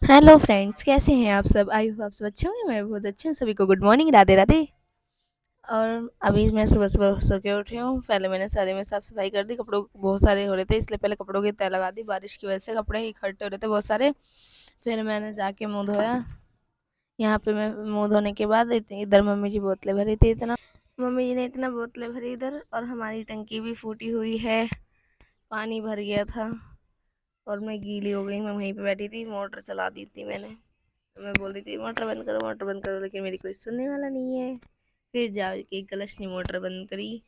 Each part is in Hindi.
हेलो फ्रेंड्स, कैसे हैं आप सब? आई होप आप सब अच्छे होंगे। मैं बहुत अच्छी हूँ। सभी को गुड मॉर्निंग, राधे राधे। और अभी मैं सुबह सुबह सो के उठी हूँ। पहले मैंने सारे में साफ़ सफाई कर दी। कपड़ों बहुत सारे हो रहे थे, इसलिए पहले कपड़ों की तह लगा दी। बारिश की वजह से कपड़े ही इकट्ठे हो रहे थे बहुत सारे। फिर मैंने जाके मुंह धोया। यहाँ पे मैं मुंह धोने के बाद इधर मम्मी जी बोतलें भरी थी। इतना मम्मी जी ने इतना बोतलें भरी इधर, और हमारी टंकी भी फूटी हुई है। पानी भर गया था और मैं गीली हो गई। मैं वहीं पे बैठी थी, मोटर चला दी थी मैंने। मैं बोल रही थी मोटर बंद करो, मोटर बंद करो, लेकिन मेरी कोई सुनने वाला नहीं है। फिर जाके कलश ने मोटर बंद करी।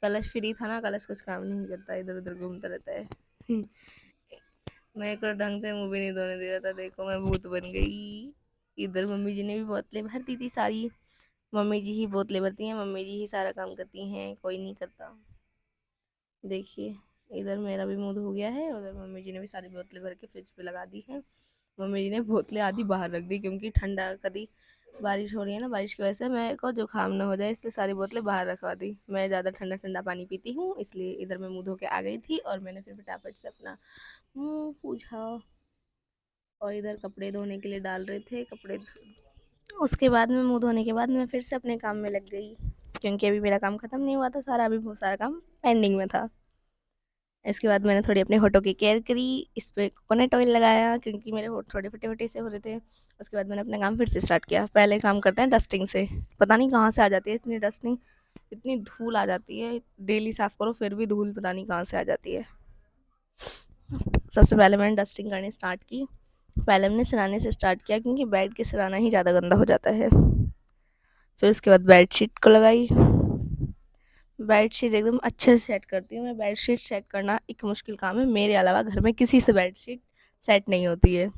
कलश फ्री था ना, कलश कुछ काम नहीं करता, इधर उधर घूमता रहता है। मैं को ढंग से मुंह भी नहीं धोने दे रहा था। देखो मैं भूत बन गई। इधर मम्मी जी ने भी बोतलें भर दी थी सारी। मम्मी जी ही बोतलें भरती हैं, मम्मी जी ही सारा काम करती हैं, कोई नहीं करता। देखिए, इधर मेरा भी मुंह हो गया है। उधर मम्मी जी ने भी सारी बोतलें भर के फ्रिज पे लगा दी है। मम्मी जी ने बोतलें आधी बाहर रख दी, क्योंकि ठंडा कभी बारिश हो रही है ना, बारिश की वजह से मेरे को जुकाम ना हो जाए, इसलिए सारी बोतलें बाहर रखवा दी। मैं ज़्यादा ठंडा ठंडा पानी पीती हूँ, इसलिए इधर मैं मुंह धो के आ गई थी और मैंने फिर फटाफट से अपना मुंह पूछा। और इधर कपड़े धोने के लिए डाल रहे थे कपड़े। उसके बाद में मुंह धोने के बाद मैं फिर से अपने काम में लग गई, क्योंकि अभी मेरा काम ख़त्म नहीं हुआ था सारा, अभी बहुत सारा काम पेंडिंग में था। इसके बाद मैंने थोड़ी अपने होठों की केयर करी। इस पे कोकोनट ऑयल लगाया, क्योंकि मेरे होठ थोड़े फटे फटे से हो रहे थे। उसके बाद मैंने अपना काम फिर से स्टार्ट किया। पहले काम करते हैं डस्टिंग से। पता नहीं कहाँ से आ जाती है इतनी डस्टिंग, इतनी धूल आ जाती है। डेली साफ़ करो फिर भी धूल पता नहीं कहाँ से आ जाती है। सबसे पहले मैंने डस्टिंग करनी स्टार्ट की। पहले मैंने सिराने से स्टार्ट किया, क्योंकि बेड के सिराना ही ज़्यादा गंदा हो जाता है। फिर उसके बाद बेड शीट को लगाई। बेड शीट एकदम अच्छे से सेट करती हूँ मैं। बेड शीट सेट करना एक मुश्किल काम है, मेरे अलावा घर में किसी से बेड शीट सेट नहीं होती है।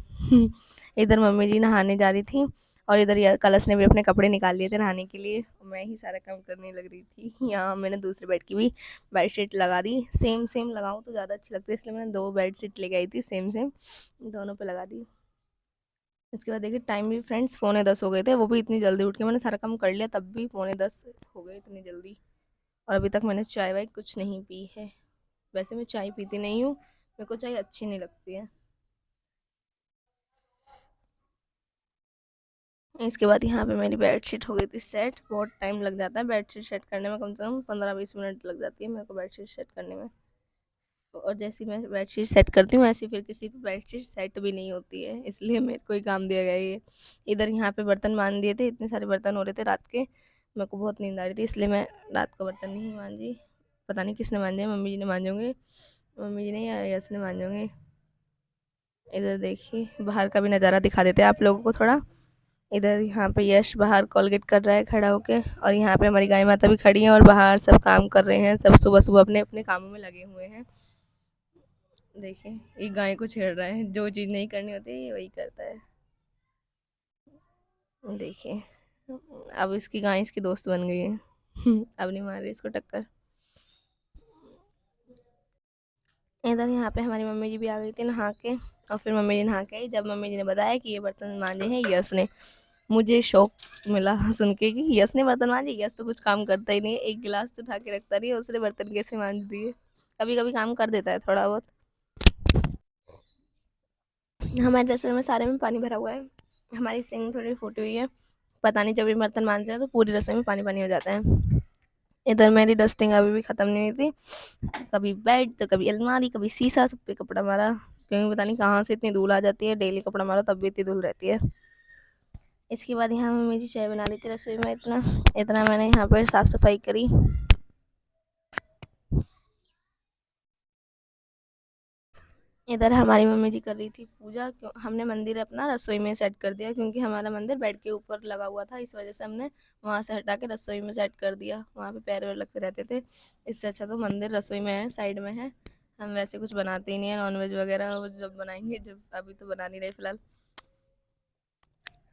इधर मम्मी जी नहाने जा रही थी, और इधर यार कलश ने भी अपने कपड़े निकाल लिए थे नहाने के लिए। मैं ही सारा काम करने लग रही थी। यहाँ मैंने दूसरे बेड की भी बेड शीट लगा दी। सेम सेम लगाऊँ तो ज़्यादा अच्छी लगती है, इसलिए मैंने दो बेड शीट लेके आई थी सेम सेम, दोनों पे लगा दी। इसके बाद देखिए टाइम भी फ्रेंड्स 9:45 हो गए थे। वो भी इतनी जल्दी उठ के मैंने सारा काम कर लिया, तब भी 9:45 हो गए इतनी जल्दी। और अभी तक मैंने चाय वाय कुछ नहीं पी है। वैसे मैं चाय पीती नहीं हूँ, मेरे को चाय अच्छी नहीं लगती है। इसके बाद यहाँ पे मेरी बेडशीट हो गई थी सेट। बहुत टाइम लग जाता है बेडशीट सेट करने में, कम से कम 15-20 मिनट लग जाती है मेरे को बेडशीट सेट करने में। और जैसे मैं बेडशीट सेट करती हूँ, ऐसी फिर किसी पे बेडशीट सेट भी नहीं होती है, इसलिए मेरे को ही काम दिया गया ये। इधर यहाँ पे बर्तन मान दिए थे, इतने सारे बर्तन हो रहे थे रात के। मेरे को बहुत नींद आ रही थी, इसलिए मैं रात को बर्तन नहीं मांजी। पता नहीं किसने मांजे, मम्मी जी ने मांजोगे, मम्मी जी ने या यस ने मांजोगे। इधर देखिए बाहर का भी नज़ारा दिखा देते हैं आप लोगों को थोड़ा। इधर यहाँ पे यश बाहर कोलगेट कर रहा है खड़ा होके, और यहाँ पे हमारी गाय माता भी खड़ी हैं, और बाहर सब काम कर रहे हैं। सब सुबह सुबह अपने अपने कामों में लगे हुए हैं। देखिए ये गाय को छेड़ रहा है, जो चीज़ नहीं करनी होती ये वही करता है। देखिए अब इसकी गाय इसकी दोस्त बन गई है। अब नहीं मार रही इसको टक्कर। इधर यहाँ पे हमारी मम्मी जी भी आ गई थी नहा के। और फिर मम्मी जी नहा के आई, जब मम्मी जी ने बताया कि ये बर्तन मांजे हैं यस ने, मुझे शौक मिला सुन के कि यस ने बर्तन मांजे। यस तो कुछ काम करता ही नहीं है, एक गिलास तो उठा के रखता नहीं है, उसने बर्तन कैसे मांज दिए। कभी कभी काम कर देता है थोड़ा बहुत। हमारे रसोई में सारे में पानी भरा हुआ है। हमारी सिंक थोड़ी फूटी हुई है, पता नहीं जब भी बर्तन मांजते हैं तो पूरी रसोई में पानी पानी हो जाता है। इधर मेरी डस्टिंग अभी भी ख़त्म नहीं हुई थी। कभी बेड तो कभी अलमारी कभी शीशा, सब पे कपड़ा मारा, क्योंकि पता नहीं कहाँ से इतनी धूल आ जाती है। डेली कपड़ा मारो तब भी इतनी धूल रहती है। इसके बाद यहाँ मम्मी जी चाय बना रही थी रसोई में। इतना इतना मैंने यहाँ पर साफ़ सफाई करी। इधर हमारी मम्मी जी कर रही थी पूजा। क्यों हमने मंदिर अपना रसोई में सेट कर दिया, क्योंकि हमारा मंदिर बेड के ऊपर लगा हुआ था, इस वजह से हमने वहाँ से हटा के रसोई में सेट कर दिया। वहाँ पे पैर वैर लगते रहते थे, इससे अच्छा तो मंदिर रसोई में है, साइड में है। हम वैसे कुछ बनाते ही नहीं है, नॉनवेज वगैरह वो जब बनाएंगे, जब अभी तो बना नहीं रहे फिलहाल।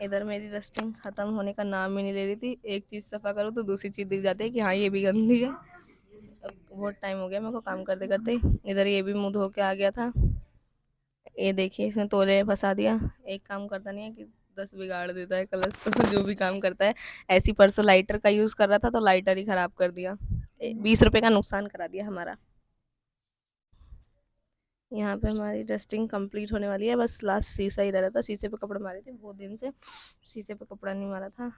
इधर मेरी डस्टिंग ख़त्म होने का नाम ही नहीं ले रही थी। एक चीज़ सफ़ा करो तो दूसरी चीज़ दिख जाती है कि हाँ ये भी गंदी है। अब बहुत टाइम हो गया मेरे को काम करते करते। इधर ये भी मुँह धो के आ गया था। ये देखिए इसने तोले फंसा दिया। एक काम करता नहीं है कि 10 बिगाड़ देता है कलश तो। जो भी काम करता है। ऐसी परसों लाइटर का यूज़ कर रहा था तो लाइटर ही ख़राब कर दिया। 20 रुपए का नुकसान करा दिया हमारा। यहाँ पे हमारी डस्टिंग कंप्लीट होने वाली है, बस लास्ट शीशा ही रह रहा था। शीशे पे कपड़े मारे थे बहुत दिन से, शीशे पे कपड़ा नहीं मारा था।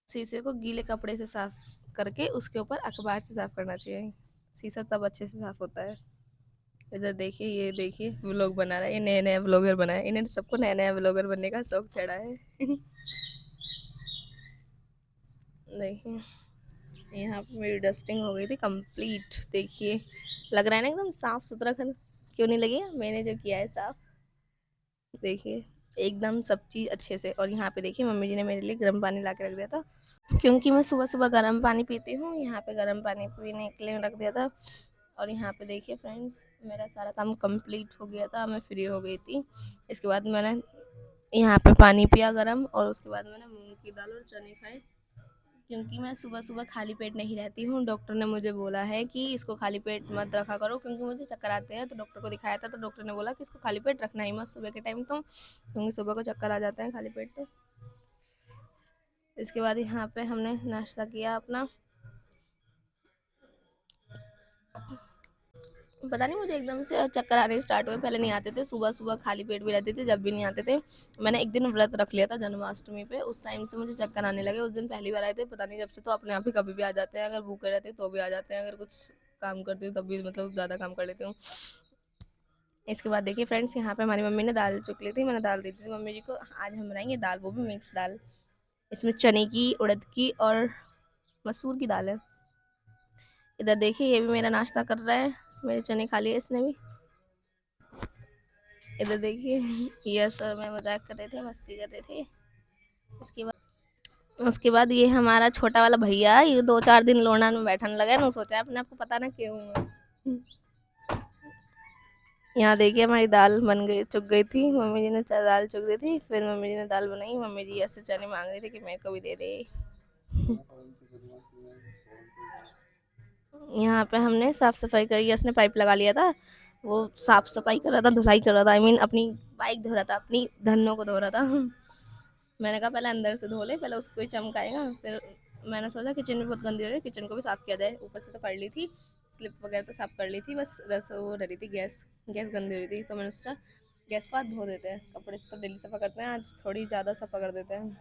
शीशे को गीले कपड़े से साफ करके उसके ऊपर अखबार से साफ करना चाहिए, शीशा तब अच्छे से साफ होता है। इधर देखिए, ये देखिए व्लॉग बना रहा है, ये नए नए व्लॉगर बना है, इन्हें सबको नया नया व्लॉगर बनने का शौक चढ़ा है। देखिए यहाँ पे मेरी डस्टिंग हो गई थी कंप्लीट। देखिए लग रहा है ना एकदम साफ सुथरा घर, क्यों नहीं लगी? मैंने जो किया है साफ, देखिए एकदम सब चीज़ अच्छे से। और यहाँ पे देखिए मम्मी जी ने मेरे लिए गर्म पानी ला के रख दिया था, क्योंकि मैं सुबह सुबह गर्म पानी पीती हूँ। यहाँ पे गर्म पानी पीने के लिए रख दिया था। और यहाँ पे देखिए फ्रेंड्स, मेरा सारा काम कंप्लीट हो गया था, मैं फ्री हो गई थी। इसके बाद मैंने यहाँ पे पानी पिया गर्म, और उसके बाद मैंने मूंग की दाल और चने खाए, क्योंकि मैं सुबह सुबह खाली पेट नहीं रहती हूँ। डॉक्टर ने मुझे बोला है कि इसको खाली पेट मत रखा करो, क्योंकि मुझे चक्कर आते हैं। तो डॉक्टर को दिखाया था, तो डॉक्टर ने बोला कि इसको खाली पेट रखना ही मत सुबह के टाइम, तो क्योंकि सुबह को चक्कर आ जाते हैं खाली पेट। तो इसके बाद यहाँ पे हमने नाश्ता किया अपना। पता नहीं मुझे एकदम से चक्कर आने स्टार्ट हुए, पहले नहीं आते थे, सुबह सुबह खाली पेट भी रहते थे, जब भी नहीं आते थे। मैंने एक दिन व्रत रख लिया था जन्माष्टमी पे, उस टाइम से मुझे चक्कर आने लगे। उस दिन पहली बार आए थे, पता नहीं जब से तो अपने आप ही कभी भी आ जाते हैं। अगर भूखे रहते तो भी आ जाते हैं, अगर कुछ काम करती हूँ तब भी, मतलब ज़्यादा काम कर लेती हूँ। इसके बाद देखिए फ्रेंड्स, यहाँ पे हमारी मम्मी ने दाल चुक ली थी, मैंने दाल दी थी मम्मी जी को। आज हम बनाएंगे दाल, वो भी मिक्स दाल। इसमें चने की, उड़द की और मसूर की दाल है। इधर देखिए ये भी मेरा नाश्ता कर रहा है, मेरे चने खा लिए इसने भी। इधर देखिए यस और मैं मजाक कर रहे थे, मस्ती कर रहे थे। उसके बाद ये हमारा छोटा वाला भैया, ये 2-4 दिन लोना में बैठने लगा ना, सोचा है अपने आपको, पता ना क्यों है। यहाँ देखिए हमारी दाल बन गई, चुक गई थी, मम्मी जी ने दाल चुक दी थी, फिर मम्मी जी ने दाल बनाई। मम्मी जी ऐसे चने मांग रही थी कि मेरे को भी दे दे। यहाँ पे हमने साफ सफाई करी, उसने पाइप लगा लिया था, वो साफ सफाई कर रहा था, धुलाई कर रहा था, आई मीन अपनी बाइक धो रहा था, अपनी धन्नों को धो रहा था। मैंने कहा पहले अंदर से धो ले, पहले उसको ही चमकाएगा। फिर मैंने सोचा किचन में बहुत गंदी हो रही है, किचन को भी साफ़ किया जाए। ऊपर से तो कर ली थी, स्लिप वगैरह तो साफ़ कर ली थी, बस रस वो रही थी, गैस गैस गंदी हो रही थी। तो मैंने सोचा गैस को आज धो देते हैं, कपड़े से तो डेली सफ़ा करते हैं, आज थोड़ी ज़्यादा सफ़ा कर देते हैं।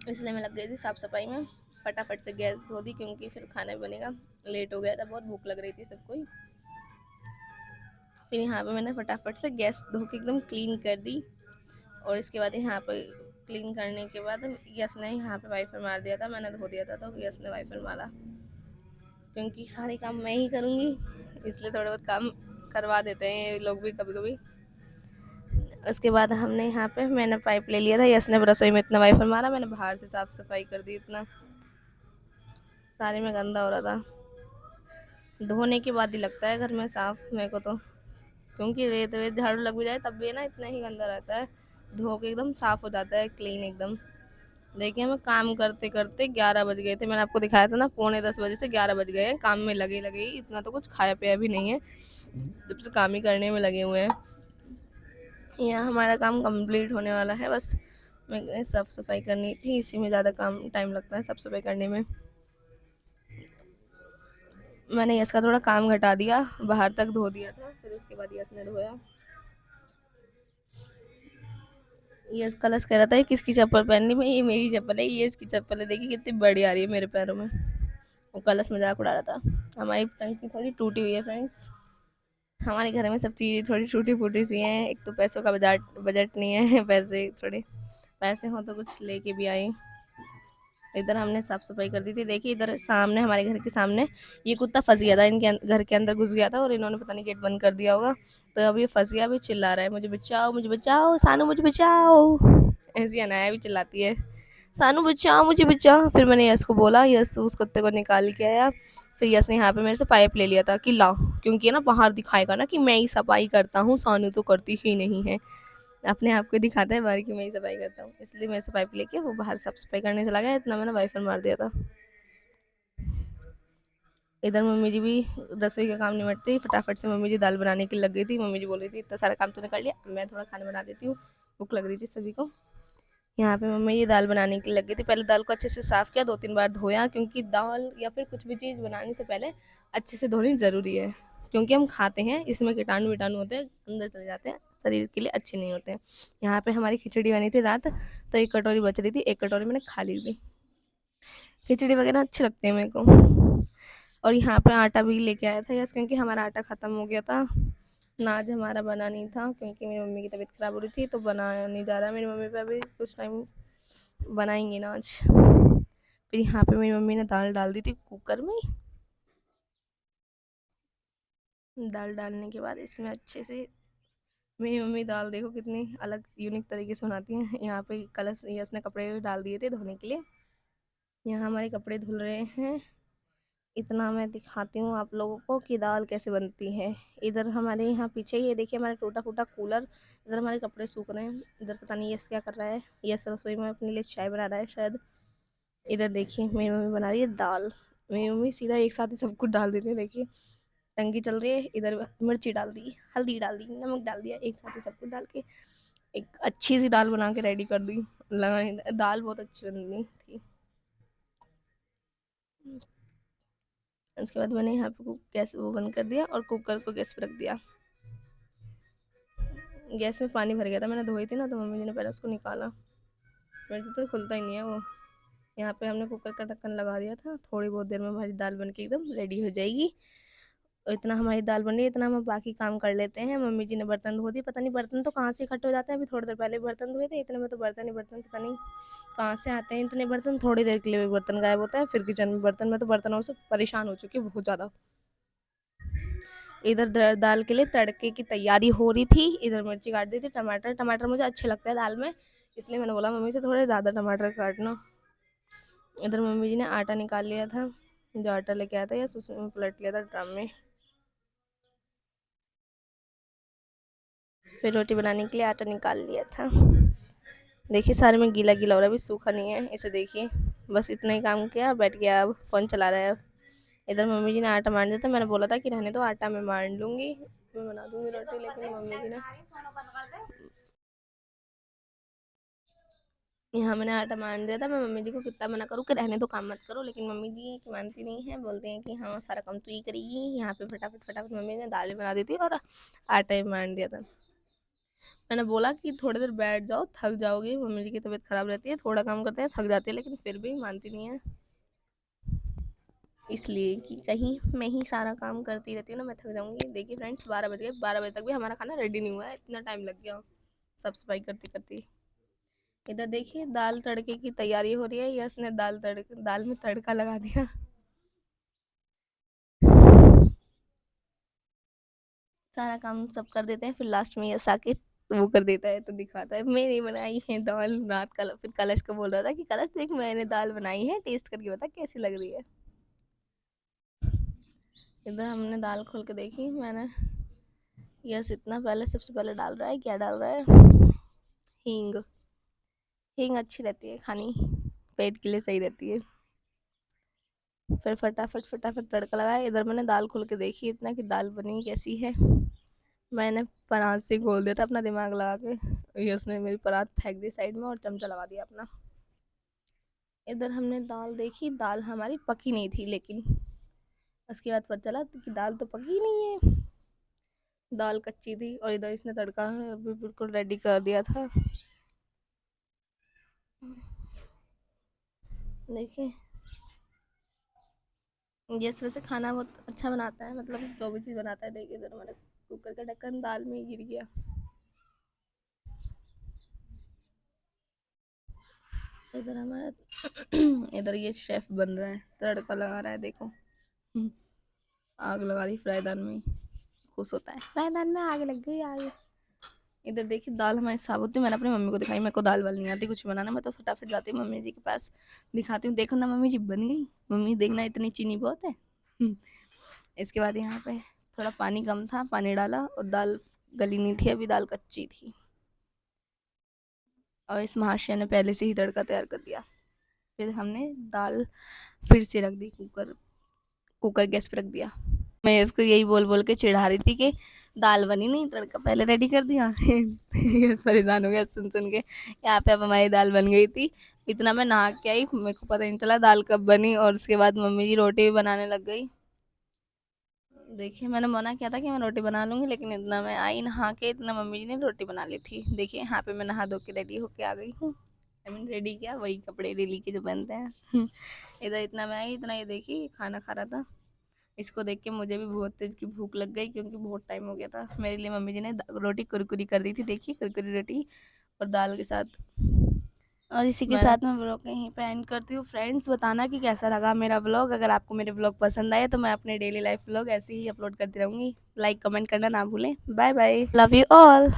इसलिए मैं लग गई थी साफ़ सफाई में, फटाफट से गैस धो दी, क्योंकि फिर खाना भी बनेगा। लेट हो गया था, बहुत भूख लग रही थी सबको ही। फिर यहाँ पे मैंने फटाफट से गैस धो के एकदम क्लीन कर दी। और इसके बाद यहाँ पर क्लीन करने के बाद यस ने यहाँ पे वाइपर मार दिया था, मैंने धो दिया था, तो यस ने वाइपर मारा, क्योंकि सारे काम मैं ही करूँगी, इसलिए थोड़े बहुत काम करवा देते हैं ये लोग भी कभी कभी। उसके बाद हमने यहाँ पे, मैंने पाइप ले लिया था, यस ने रसोई में इतना वाइपर मारा, मैंने बाहर से साफ सफाई कर दी, इतना सारे में गंदा हो रहा था। धोने के बाद ही लगता है घर में साफ मेरे को तो, क्योंकि रेत वेत झाड़ू लग भी जाए तब भी ना इतना ही गंदा रहता है। धो के एकदम साफ हो जाता है, क्लीन एकदम। देखिए मैं काम करते करते 11 बज गए थे, मैंने आपको दिखाया था ना, 9:45 बजे से 11 बज गए हैं, काम में लगे लगे ही। इतना तो कुछ खाया पिया भी नहीं है, जब से काम ही करने में लगे हुए हैं। यहाँ हमारा काम कंप्लीट होने वाला है, बस मैं साफ सफाई करनी थी, इसी में ज़्यादा काम टाइम लगता है साफ सफाई करने में। मैंने यश का थोड़ा काम घटा दिया, बाहर तक धो दिया था, फिर उसके बाद यश ने धोया। यश कलश कह रहा था किसकी चप्पल पहननी, मैं ये मेरी चप्पल है, ये इसकी चप्पल है, देखिए कितनी बड़ी आ रही है मेरे पैरों में। वो कलश मजाक उड़ा रहा था। हमारी टंकी थोड़ी टूटी हुई है फ्रेंड्स, हमारे घर में सब चीज़ें थोड़ी टूटी फूटी सी हैं। एक तो पैसों का बजट बजट नहीं है, पैसे थोड़े, पैसे हो तो कुछ लेके भी आए। इधर हमने साफ सफाई कर दी थी। देखिए इधर सामने, हमारे घर के सामने ये कुत्ता फंस गया था, इनके घर के अंदर घुस गया था, और इन्होंने पता नहीं गेट बंद कर दिया होगा, तो अब ये फंस गया, अभी चिल्ला रहा है मुझे बचाओ, मुझे बचाओ, सानू मुझे बचाओ। ऐसी अनाया भी चिल्लाती है, सानू बचाओ, मुझे बचाओ। फिर मैंने यश को बोला, यश उस कुत्ते को निकाल के आया। फिर यश ने यहाँ पे मेरे से पाइप ले लिया था कि ला, क्योंकि ना बाहर दिखाएगा ना कि मैं ही सफाई करता हूँ, सानू तो करती ही नहीं है। अपने आप को दिखाता है बाहर की मैं ही सफाई करता हूँ, इसलिए मेरे से पाइप लेके वो बाहर साफ सफाई करने चला गया, इतना मैंने वाइफर मार दिया था। इधर मम्मी जी भी रसोई का काम निपटते ही फटाफट से मम्मी जी दाल बनाने के लिए लग गई थी। मम्मी जी बोल रही थी इतना सारा काम तूने कर लिया, मैं थोड़ा खाना बना देती हूँ, भूख लग रही थी सभी को। यहाँ पे मम्मी जी दाल बनाने के लिए लग गई थी। पहले दाल को अच्छे से साफ़ किया, 2-3 बार धोया, क्योंकि दाल या फिर कुछ भी चीज़ बनाने से पहले अच्छे से धोनी ज़रूरी है। क्योंकि हम खाते हैं, इसमें कीटाणु-विटाणु होते हैं, अंदर चले जाते हैं, शरीर के लिए अच्छे नहीं होते हैं। यहाँ पे हमारी खिचड़ी बनी थी रात, तो 1 कटोरी बच रही थी, 1 कटोरी मैंने खा ली थी। खिचड़ी वगैरह अच्छी लगती है मेरे को। और यहाँ पे आटा भी लेके आया था यस, क्योंकि हमारा आटा ख़त्म हो गया था। नाज हमारा बना नहीं था क्योंकि मेरी मम्मी की तबीयत ख़राब हो रही थी, तो बनाया नहीं जा रहा। मेरी मम्मी पे अभी कुछ टाइम बनाएंगी नाज। फिर यहाँ पे मेरी मम्मी ने दाल डाल दी थी कुकर में। दाल डालने के बाद इसमें अच्छे से, मेरी मम्मी दाल देखो कितनी अलग यूनिक तरीके से बनाती हैं। यहाँ पे कलश यस ने कपड़े डाल दिए थे धोने के लिए। यहाँ हमारे कपड़े धुल रहे हैं। इतना मैं दिखाती हूँ आप लोगों को कि दाल कैसे बनती है। इधर हमारे यहाँ पीछे ये देखिए हमारा टूटा फूटा कूलर, इधर हमारे कपड़े सूख रहे हैं। इधर पता नहीं यस क्या कर रहा है, यस रसोई में अपने लिए चाय बना रहा है शायद। इधर देखिए मेरी मम्मी बना रही है दाल। मेरी मम्मी सीधा एक साथ ही सब कुछ डाल देती है। देखिए टंकी चल रही है, इधर मिर्ची डाल दी, हल्दी डाल दी, नमक डाल दिया, एक साथ ही सब कुछ डाल के एक अच्छी सी दाल बना के रेडी कर दी। लगा दाल बहुत अच्छी बनी थी। उसके बाद मैंने यहाँ पे गैस वो बंद कर दिया और कुकर को गैस पर रख दिया। गैस में पानी भर गया था, मैंने धोई थी ना, तो मम्मी जी ने पहले उसको निकाला। मेरे से तो खुलता ही नहीं है वो। यहाँ पे हमने कुकर का ढक्कन लगा दिया था। थोड़ी बहुत देर में हमारी दाल बन के एकदम रेडी हो जाएगी। और इतना हमारी दाल बन रही है, इतना हम बाकी काम कर लेते हैं। मम्मी जी ने बर्तन धो दिए, पता नहीं बर्तन तो कहाँ से इकट्ठे हो जाते हैं। अभी थोड़ी देर पहले बर्तन धोए थे, इतने में तो बर्तन ही बर्तन, पता नहीं कहाँ से आते हैं इतने बर्तन। थोड़ी देर के लिए बर्तन गायब होता है, फिर किचन में बर्तन। मैं तो बर्तनों से परेशान हो चुकी हूँ बहुत ज़्यादा। इधर दाल के लिए तड़के की तैयारी हो रही थी। इधर मिर्ची काट दी थी, टमाटर, टमाटर मुझे अच्छे लगते हैं दाल में, इसलिए मैंने बोला मम्मी से थोड़े ज़्यादा टमाटर काटना। इधर मम्मी जी ने आटा निकाल लिया था, जो आटा लेके आया था या उसमें पलट लिया था ड्रम में। फिर रोटी बनाने के लिए आटा निकाल लिया था। देखिए सारे में गीला गीला हो रहा है, अभी सूखा नहीं है। इसे देखिए बस इतना ही काम किया, बैठ गया, अब फ़ोन चला रहा है। इधर मम्मी जी ने आटा मान दिया था, मैंने बोला था कि रहने दो, आटा मैं मान लूँगी, मैं बना दूँगी रोटी, लेकिन मम्मी जी ने, यहाँ मैंने आटा मान दिया था। मैं मम्मी जी को कितना मना करूँ कि रहने दो, काम मत करो, लेकिन मम्मी जी की मानती नहीं है। बोलते हैं कि हाँ सारा काम तू ही करेगी। यहाँ पे फटाफट फटाफट मम्मी ने दाल बना दी थी और आटा ही मान दिया था। मैंने बोला कि थोड़ी देर बैठ जाओ, थक जाओगी, मम्मी जी की तबीयत खराब रहती है, थोड़ा काम करते हैं थक जाती है, लेकिन फिर भी मानती नहीं है। इसलिए कि कहीं मैं ही सारा काम करती रहती हूँ ना, मैं थक जाऊँगी। देखिए फ्रेंड्स 12 बज गए, 12 बजे तक भी हमारा खाना रेडी नहीं हुआ है, इतना टाइम लग गया साफ सफाई करती करती। इधर देखिए दाल तड़के की तैयारी हो रही है, यस ने दाल में तड़का लगा दिया। सारा काम सब कर देते हैं, फिर लास्ट में यस आके वो कर देता है, तो दिखाता है मेरी बनाई है दाल रात। कल फिर कलश को बोल रहा था कि कलश देख मैंने दाल बनाई है, टेस्ट करके बता कैसी लग रही है। इधर हमने दाल खोल के देखी, मैंने यस इतना पहले सबसे पहले डाल रहा है, क्या डाल रहा है, हींग। हींग अच्छी रहती है खानी, पेट के लिए सही रहती है। फिर फटाफट फटाफट तड़का लगाया। इधर मैंने दाल खोल के देखी इतना कि दाल बनी कैसी है। मैंने परात से खोल दिया था अपना दिमाग लगा के, ये उसने मेरी परात फेंक दी साइड में और चमचा लगा दिया अपना। इधर हमने दाल देखी, दाल हमारी पकी नहीं थी, लेकिन उसके बाद पता चला कि दाल तो पकी नहीं है, दाल कच्ची थी। और इधर इसने तड़का भी बिल्कुल रेडी कर दिया था। देखिए यस वैसे खाना बहुत अच्छा बनाता है, मतलब जो भी चीज़ बनाता है। देखिए इधर हमारे कुकर का ढक्कन दाल में गिर गया। इधर हमारा इधर ये शेफ बन रहा है, तड़का लगा रहा है देखो। आग लगा दी फ्राईदान में, खुश होता है फ्राईदान में आग लग गई आग। इधर देखिए दाल हमारी साबुत थी, मैंने अपनी मम्मी को दिखाई, मेरे को दाल वाल नहीं आती कुछ बनाना। मैं तो फटाफट जाती हूँ मम्मी जी के पास, दिखाती हूँ, देखो ना मम्मी जी बन गई, मम्मी देखना इतनी चीनी बहुत है। इसके बाद यहाँ पे थोड़ा पानी कम था, पानी डाला और दाल गली नहीं थी अभी, दाल कच्ची थी। और इस महाशय ने पहले से ही तड़का तैयार कर दिया। फिर हमने दाल फिर से रख दी, कुकर कुकर गैस पे रख दिया। मैं इसको यही बोल बोल के चिढ़ा रही थी कि दाल बनी नहीं, तड़का पहले रेडी कर दिया। यस परेशान हो गया सुन सुन के। यहाँ पे अब हमारी दाल बन गई थी। इतना मैं नहा के आई, मेरे को पता नहीं चला दाल कब बनी। और उसके बाद मम्मी जी रोटी भी बनाने लग गई। देखिए, मैंने मना किया था कि मैं रोटी बना लूँगी, लेकिन इतना मैं आई नहा के, इतना मम्मी जी ने रोटी बना ली थी। देखिए, यहाँ पे मैं नहा धो के रेडी होके आ गई हूँ। आई मीन रेडी क्या, वही कपड़े डेली के जो पहनते हैं। इधर इतना मैं आई, इतना ये देखिए खाना खा रहा था। इसको देख के मुझे भी बहुत तेज़ की भूख लग गई, क्योंकि बहुत टाइम हो गया था। मेरे लिए मम्मी जी ने रोटी कुरकुरी कर दी थी, देखिए कुरकुरी रोटी और दाल के साथ। और इसी के साथ मैं व्लॉग यहीं पे एंड करती हूँ। फ्रेंड्स, बताना कि कैसा लगा मेरा व्लॉग। अगर आपको मेरे व्लॉग पसंद आए तो मैं अपने डेली लाइफ व्लॉग ऐसे ही अपलोड करती रहूँगी। लाइक कमेंट करना ना भूलें। Bye bye, love you all.